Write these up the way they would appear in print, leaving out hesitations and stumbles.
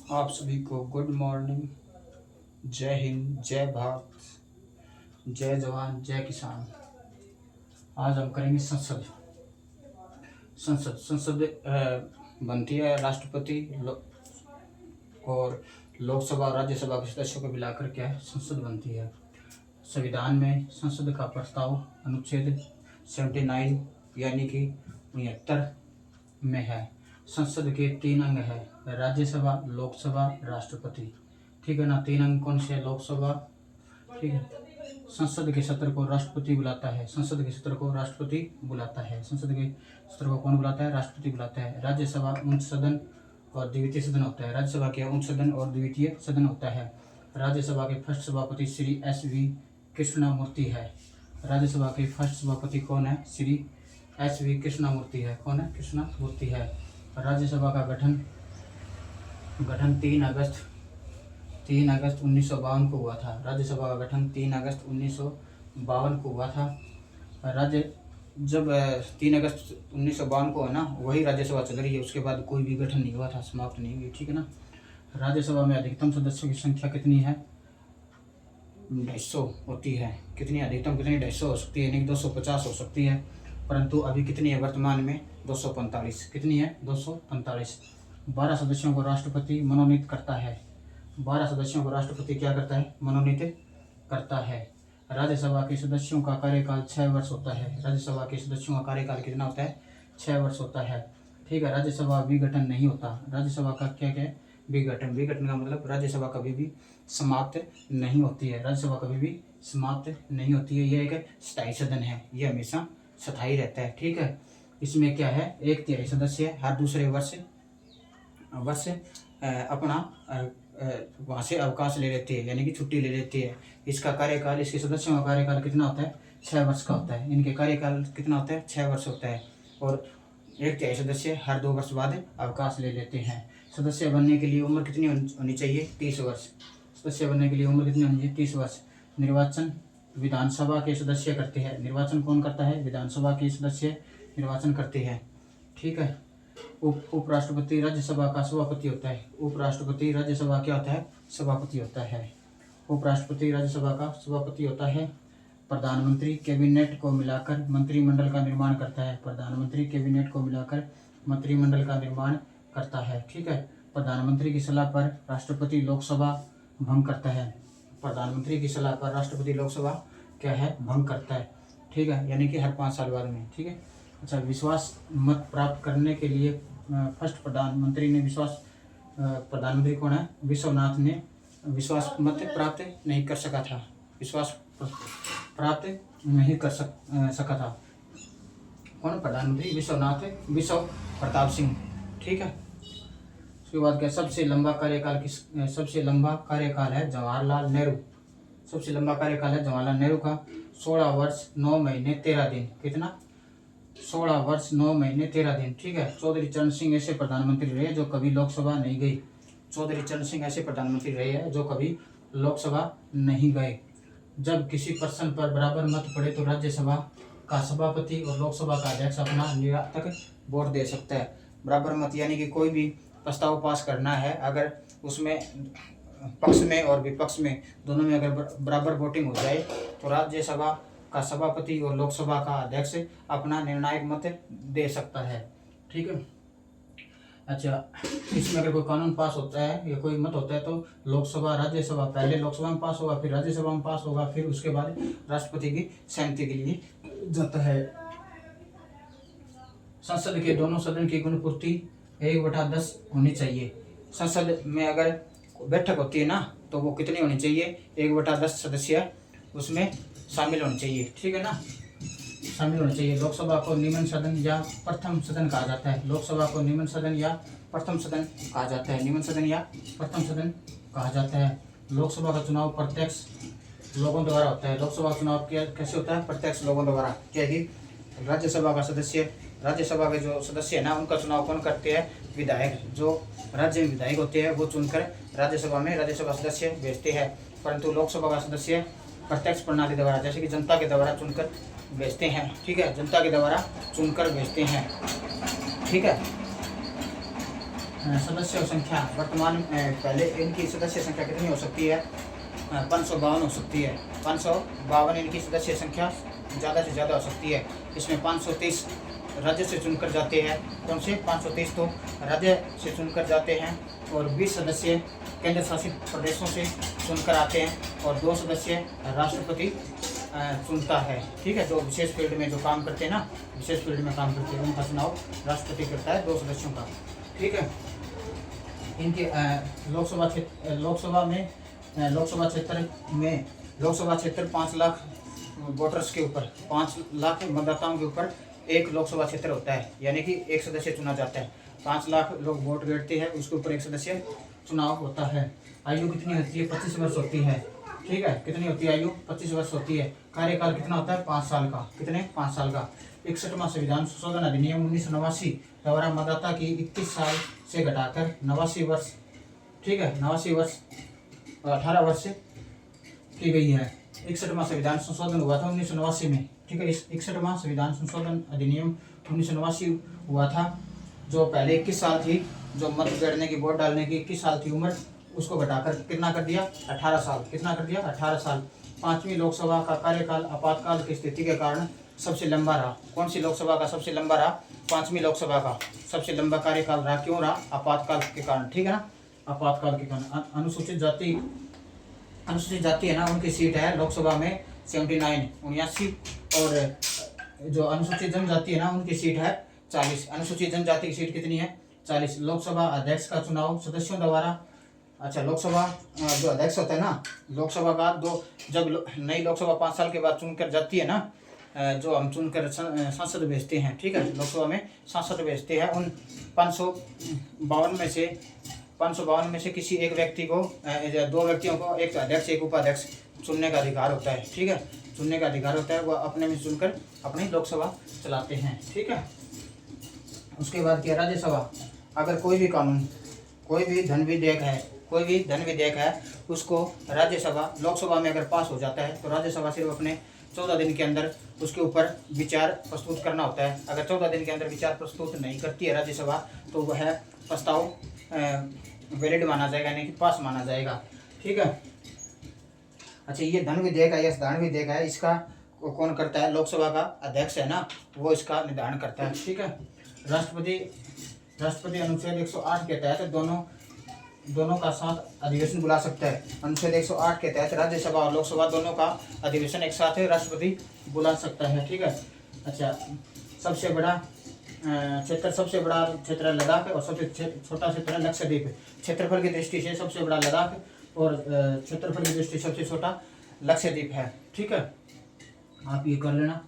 आप सभी को गुड मॉर्निंग। जय हिंद, जय भारत, जय जवान, जय किसान। आज हम करेंगे संसद। संसद संसद बनती है राष्ट्रपति और लोकसभा और राज्यसभा के सदस्यों को मिलाकर क्या है, संसद बनती है। संविधान में संसद का प्रस्ताव अनुच्छेद 79 यानी कि 69 में है। संसद के 3 अंग है, राज्यसभा, लोकसभा, राष्ट्रपति। ठीक है ना। 3 अंग कौन से? लोकसभा, ठीक है। संसद के सत्र को राष्ट्रपति बुलाता है। संसद के सत्र को राष्ट्रपति बुलाता है। संसद के सत्र को कौन बुलाता है? राष्ट्रपति बुलाता है। राज्यसभा उच्च सदन और द्वितीय सदन होता है। राज्यसभा के उच्च सदन और द्वितीय सदन होता है। राज्यसभा के फर्स्ट सभापति श्री SV कृष्णमूर्ति है। राज्यसभा के फर्स्ट सभापति कौन है? श्री SV कृष्णमूर्ति है। कौन है? कृष्णमूर्ति है। राज्यसभा का गठन 3 अगस्त 1952 को हुआ था। राज्यसभा का गठन 3 अगस्त 1952 को हुआ था। जब 3 अगस्त 1952 को है ना, वही राज्यसभा चल रही है। उसके बाद कोई भी गठन नहीं हुआ था, समाप्त नहीं हुई। ठीक है ना। राज्यसभा में अधिकतम सदस्यों की संख्या कितनी है? 250 होती है। कितनी अधिकतम? कितनी? 250 हो सकती है, नहीं 250 हो सकती है। परंतु अभी कितनी है वर्तमान में? 245। कितनी है? 245। 12 सदस्यों को राष्ट्रपति मनोनीत करता है। 12 सदस्यों को राष्ट्रपति क्या करता है? मनोनीत करता है। राज्यसभा के सदस्यों का कार्यकाल 6 वर्ष होता है। राज्यसभा के सदस्यों का कार्यकाल कितना होता है? 6 वर्ष होता है। ठीक है। राज्यसभा विघटन नहीं होता। राज्यसभा का क्या क्या है? विघटन। विघटन का मतलब राज्यसभा कभी भी समाप्त नहीं होती है। राज्यसभा कभी भी समाप्त नहीं होती है। यह एक स्थायी सदन है, यह हमेशा स्थायी रहता है। ठीक है। इसमें क्या है? 1/3 सदस्य हर दूसरे वर्ष अपना वहाँ से अवकाश ले लेती है, यानी कि छुट्टी ले लेती है। इसका कार्यकाल, इसके सदस्यों का कार्यकाल कितना होता है? 6 वर्ष का होता है। इनके कार्यकाल कितना होता है? 6 वर्ष होता है। और 1/3 सदस्य हर 2 वर्ष बाद अवकाश ले लेते हैं। सदस्य बनने के लिए उम्र कितनी होनी चाहिए? 30 वर्ष। सदस्य बनने के लिए उम्र कितनी होनी चाहिए? 30 वर्ष। निर्वाचन विधानसभा के सदस्य करते हैं। निर्वाचन कौन करता है? विधानसभा के सदस्य निर्वाचन करते हैं। ठीक है। उपराष्ट्रपति राज्यसभा का सभापति होता है। उपराष्ट्रपति राज्यसभा क्या होता है? सभापति होता है। उपराष्ट्रपति राज्यसभा का सभापति होता है। प्रधानमंत्री कैबिनेट को मिलाकर मंत्रिमंडल का निर्माण करता है। प्रधानमंत्री कैबिनेट को मिलाकर मंत्रिमंडल का निर्माण करता है। ठीक है। प्रधानमंत्री की सलाह पर राष्ट्रपति लोकसभा भंग करता है। प्रधानमंत्री की सलाह पर राष्ट्रपति लोकसभा क्या है? भंग करता है। ठीक है। यानी कि हर 5 साल बाद में। ठीक है। अच्छा, विश्वास मत प्राप्त करने के लिए फर्स्ट प्रधानमंत्री कौन है? विश्वनाथ ने विश्वास मत प्राप्त नहीं कर सका था। विश्वास प्राप्त नहीं कर सका था। कौन? प्रधानमंत्री विश्व प्रताप सिंह। ठीक है। उसके बाद क्या? सबसे लंबा कार्यकाल है जवाहरलाल नेहरू। सबसे लंबा कार्यकाल है जवाहरलाल नेहरू का, 16 वर्ष 9 महीने 13 दिन। कितना? 16 वर्ष 9 महीने 13 दिन। ठीक है। चौधरी चरण सिंह ऐसे प्रधानमंत्री रहे जो कभी लोकसभा नहीं गई। चौधरी चरण सिंह ऐसे प्रधानमंत्री रहे हैं जो कभी लोकसभा नहीं गए। जब किसी प्रश्न पर बराबर मत पड़े तो राज्यसभा का सभापति और लोकसभा का अध्यक्ष अपना निरर्थक वोट दे सकता है। बराबर मत यानी कि कोई भी प्रस्ताव पास करना है, अगर उसमें पक्ष में और विपक्ष में दोनों में अगर बराबर वोटिंग हो जाए तो राज्यसभा का सभापति और लोकसभा का अध्यक्ष अपना निर्णायक मत दे सकता है। ठीक है। अच्छा, इसमें अगर कोई कानून पास होता है या कोई मत होता है तो लोकसभा राज्यसभा, पहले लोकसभा में पास होगा, फिर राज्यसभा में पास होगा, फिर उसके बाद राष्ट्रपति की सहमति के लिए जाता है। संसद के दोनों सदन की गुणपूर्ति 1/10 होनी चाहिए। संसद में अगर बैठक होती है ना, तो वो कितनी होनी चाहिए? 1/10 सदस्य उसमें शामिल होने चाहिए। ठीक है ना, शामिल होने चाहिए। लोकसभा को निम्न सदन या प्रथम सदन कहा जाता है। लोकसभा को निम्न सदन या प्रथम सदन कहा जाता है। निम्न सदन या प्रथम सदन कहा जाता है। लोकसभा का चुनाव प्रत्यक्ष लोगों द्वारा होता है। लोकसभा का चुनाव कैसे होता है? प्रत्यक्ष लोगों द्वारा। क्या कि राज्यसभा के जो सदस्य है ना, उनका चुनाव कौन करते हैं? विधायक। जो राज्य में विधायक होते हैं वो चुनकर राज्यसभा सदस्य भेजते हैं। परंतु लोकसभा का सदस्य प्रत्यक्ष प्रणाली द्वारा, जैसे कि जनता के द्वारा चुनकर भेजते हैं। ठीक है। जनता के द्वारा चुनकर भेजते हैं। ठीक है। सदस्यों संख्या वर्तमान पहले इनकी सदस्य संख्या कितनी हो सकती है? 552 हो सकती है। 552 इनकी सदस्य संख्या ज़्यादा से ज़्यादा हो सकती है। इसमें 530 राज्य से चुनकर जाते हैं। कौन से 530 तो राज्य से चुनकर जाते हैं और 20 सदस्य केंद्र शासित प्रदेशों से चुनकर आते हैं और 2 सदस्य राष्ट्रपति चुनता है। ठीक है, जो विशेष फील्ड में जो काम करते हैं ना, विशेष फील्ड में काम करते हैं, उनका चुनाव राष्ट्रपति करता है 2 सदस्यों का। ठीक है, इनके लोकसभा क्षेत्र 5 लाख वोटर्स के ऊपर, 5 लाख मतदाताओं के ऊपर एक लोकसभा क्षेत्र होता है, यानी कि एक सदस्य चुना जाता है। 5 लाख लोग वोट गिरते हैं, उसके ऊपर एक सदस्य चुनाव होता है। आयु कितनी होती है? 25 वर्ष होती है। ठीक है, कितनी होती है आयु? 25 वर्ष होती है। कार्यकाल कितना होता है? 5 साल का। कितने? 5 साल का। 61वां संविधान संशोधन अधिनियम 1989 द्वारा मतदाता की 21 साल से घटाकर 89 वर्ष, ठीक है, 89 वर्ष 18 वर्ष की गई है। 61वां संविधान संशोधन हुआ था 1989 में। ठीक है, इस 61वां संविधान संशोधन अधिनियम 1989 हुआ था। जो पहले 21 साल थी, जो मत गणने की, वोट डालने की 21 साल थी उम्र, उसको घटाकर कितना कर दिया? 18 साल। कितना कर दिया? 18 साल। 5वीं लोकसभा का कार्यकाल आपातकाल की स्थिति के कारण सबसे लंबा रहा। कौन सी लोकसभा का सबसे लंबा रहा? 5वीं लोकसभा का सबसे लंबा कार्यकाल रहा। क्यों रहा? आपातकाल के कारण। ठीक है ना, आपातकाल के कारण। अनुसूचित जाति है ना, उनकी सीट है लोकसभा में 79 और जो अनुसूचित जनजाति है ना, उनकी सीट है 40। अनुसूचित जनजाति की सीट कितनी है? 40। लोकसभा अध्यक्ष का चुनाव सदस्यों द्वारा, अच्छा, लोकसभा जो अध्यक्ष होता है ना, लोकसभा का जब नई लोकसभा 5 साल के बाद चुनकर जाती है ना, जो हम चुनकर सांसद भेजते हैं। ठीक है, लोकसभा में सांसद भेजते हैं। उन 552 में से किसी एक व्यक्ति को, 2 व्यक्तियों को, एक अध्यक्ष एक उपाध्यक्ष चुनने का अधिकार होता है। ठीक है, चुनने का अधिकार होता है। वो अपने में चुनकर अपनी लोकसभा चलाते हैं। ठीक है, उसके बाद क्या? राज्यसभा। अगर कोई भी कानून, कोई भी धन विधेयक है, उसको राज्यसभा, लोकसभा में अगर पास हो जाता है तो राज्यसभा सिर्फ अपने 14 दिन के अंदर उसके ऊपर विचार प्रस्तुत करना होता है। अगर 14 दिन के अंदर विचार प्रस्तुत नहीं करती है राज्यसभा, तो वह प्रस्ताव वैलिड माना जाएगा, यानी कि पास माना जाएगा। ठीक है, अच्छा, ये धन विधेयक है, यह साधारण विधेयक है, इसका कौन करता है? लोकसभा का अध्यक्ष है ना, वो इसका निर्धारण करता है। ठीक है, राष्ट्रपति अनुच्छेद 108 के तहत दोनों का साथ अधिवेशन बुला सकता है। अनुच्छेद 108 के तहत राज्यसभा और लोकसभा दोनों का अधिवेशन एक साथ राष्ट्रपति बुला सकता है। ठीक है, अच्छा, सबसे बड़ा क्षेत्र है लद्दाख और सबसे छोटा क्षेत्र है लक्षद्वीप। क्षेत्रफल की दृष्टि से सबसे बड़ा लद्दाख और क्षेत्रफल की दृष्टि से सबसे छोटा लक्षद्वीप है। ठीक है, आप ये कर लेना,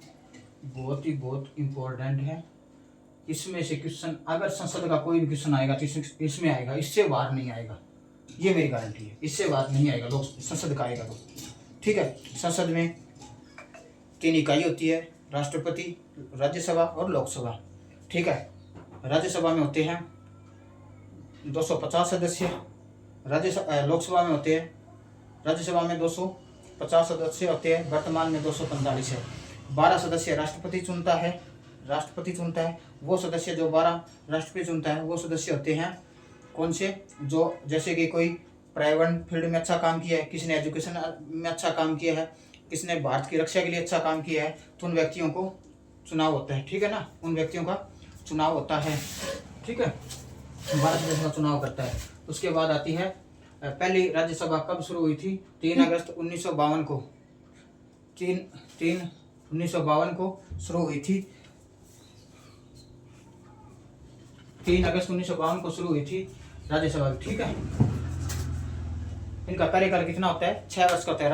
बहुत इम्पोर्टेंट है। इसमें से क्वेश्चन, अगर संसद का कोई भी क्वेश्चन आएगा तो इसमें आएगा, इससे बाहर नहीं आएगा, ये मेरी गारंटी है। इससे बाहर नहीं आएगा, लोग संसद का आएगा तो। ठीक है, संसद में 3 इकाई होती है, राष्ट्रपति, राज्यसभा और लोकसभा। ठीक है, राज्यसभा में होते हैं 250 सदस्य, लोकसभा में होते हैं, राज्यसभा में 250 सदस्य होते हैं, वर्तमान में 245 है। 12 सदस्य राष्ट्रपति चुनता है। वो सदस्य जो 12 राष्ट्रपति चुनता है, वो सदस्य होते हैं कौन से? जो जैसे कि कोई प्राइवेट फील्ड में अच्छा काम किया है, किसी ने एजुकेशन में अच्छा काम किया है, किसी ने भारत की रक्षा के लिए अच्छा काम किया है, तो उन व्यक्तियों को चुनाव होता है। ठीक है ना, उन व्यक्तियों का चुनाव होता है। ठीक है, भारत देश का चुनाव करता है। उसके बाद आती है पहली राज्यसभा कब शुरू हुई थी? 3 अगस्त 1952 को। 1952 को शुरू हुई थी। 3 अगस्त 1952 को शुरू हुई थी राज्यसभा। ठीक है, इनका कार्यकाल कितना होता है? 6 वर्ष का होता है।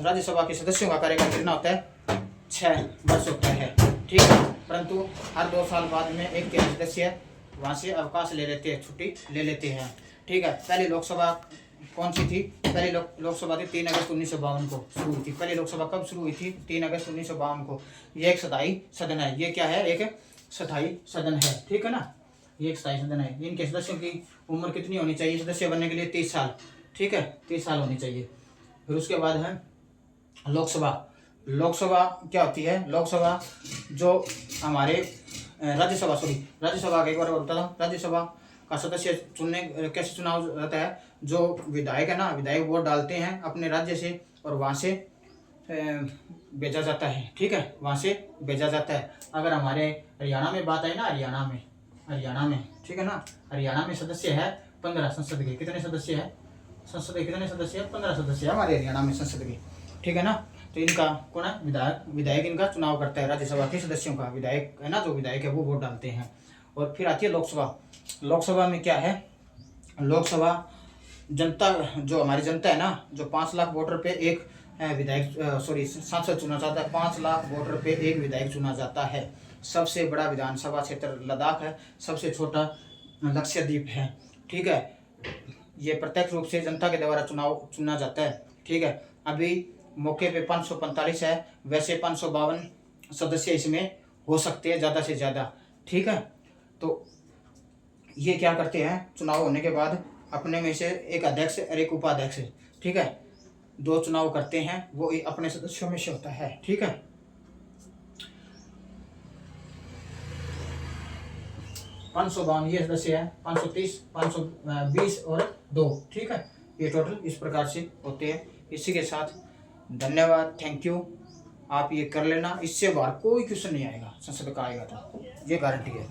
राज्यसभा के सदस्यों का कार्यकाल कितना होता है? 6 वर्ष होता है। ठीक है, परंतु हर 2 साल बाद में एक सदस्य वहाँ से अवकाश ले लेते हैं, छुट्टी ले लेते हैं। ठीक है, पहली लोकसभा कौन सी थी? पहली लोकसभा थी 3 अगस्त 1952 को शुरू हुई थी। पहली लोकसभा कब शुरू हुई थी? 3 अगस्त 1952 को। ये एक स्थायी सदन है। ये क्या है? एक स्थायी सदन है। ठीक है ना, ये एक स्थायी सदन है। इनके सदस्यों की उम्र कितनी होनी चाहिए सदस्य बनने के लिए? 30 साल। ठीक है, 30 साल होनी चाहिए। फिर उसके बाद है लोकसभा। लोकसभा क्या होती है? लोकसभा जो हमारे राज्यसभा का एक बार और बता दूं, राज्यसभा का सदस्य चुनने कैसे चुनाव होता है, जो विधायक है ना, विधायक वोट डालते हैं अपने राज्य से और वहाँ से भेजा जाता है, ठीक है, वहाँ से भेजा जाता है। अगर हमारे हरियाणा में बात आई ना, हरियाणा में ठीक है ना, हरियाणा में सदस्य है 15 संसद के। कितने सदस्य है संसद के? कितने सदस्य है? 15 सदस्य है हमारे हरियाणा में संसद के, ठीक है ना। तो इनका कौन है? विधायक इनका चुनाव करता है। राज्यसभा के सदस्यों का विधायक है ना, जो विधायक है वो वोट डालते हैं। और फिर आती है लोकसभा। लोकसभा में क्या है? लोकसभा जनता, जो हमारी जनता है ना, जो 5 लाख वोटर पे एक सांसद चुना जाता है। 5 लाख वोटर पे एक विधायक चुना जाता है। सबसे बड़ा विधानसभा क्षेत्र लद्दाख है, सबसे छोटा लक्षद्वीप है, ठीक है। ये प्रत्यक्ष रूप से जनता के द्वारा चुना जाता है, ठीक है। अभी मौके पे 545 है, वैसे 552 सदस्य इसमें हो सकते हैं ज़्यादा से ज़्यादा, ठीक है। तो ये क्या करते हैं, चुनाव होने के बाद अपने में से एक अध्यक्ष और एक उपाध्यक्ष, ठीक है, 2 चुनाव करते हैं, वो अपने सदस्यों में से होता है, ठीक है। 552 ये सदस्य है, 530, 520 और 2, ठीक है। ये टोटल इस प्रकार से होते हैं। इसी के साथ धन्यवाद, थैंक यू। आप ये कर लेना, इससे बाहर कोई क्वेश्चन नहीं आएगा, संसद का आएगा तो ये गारंटी है।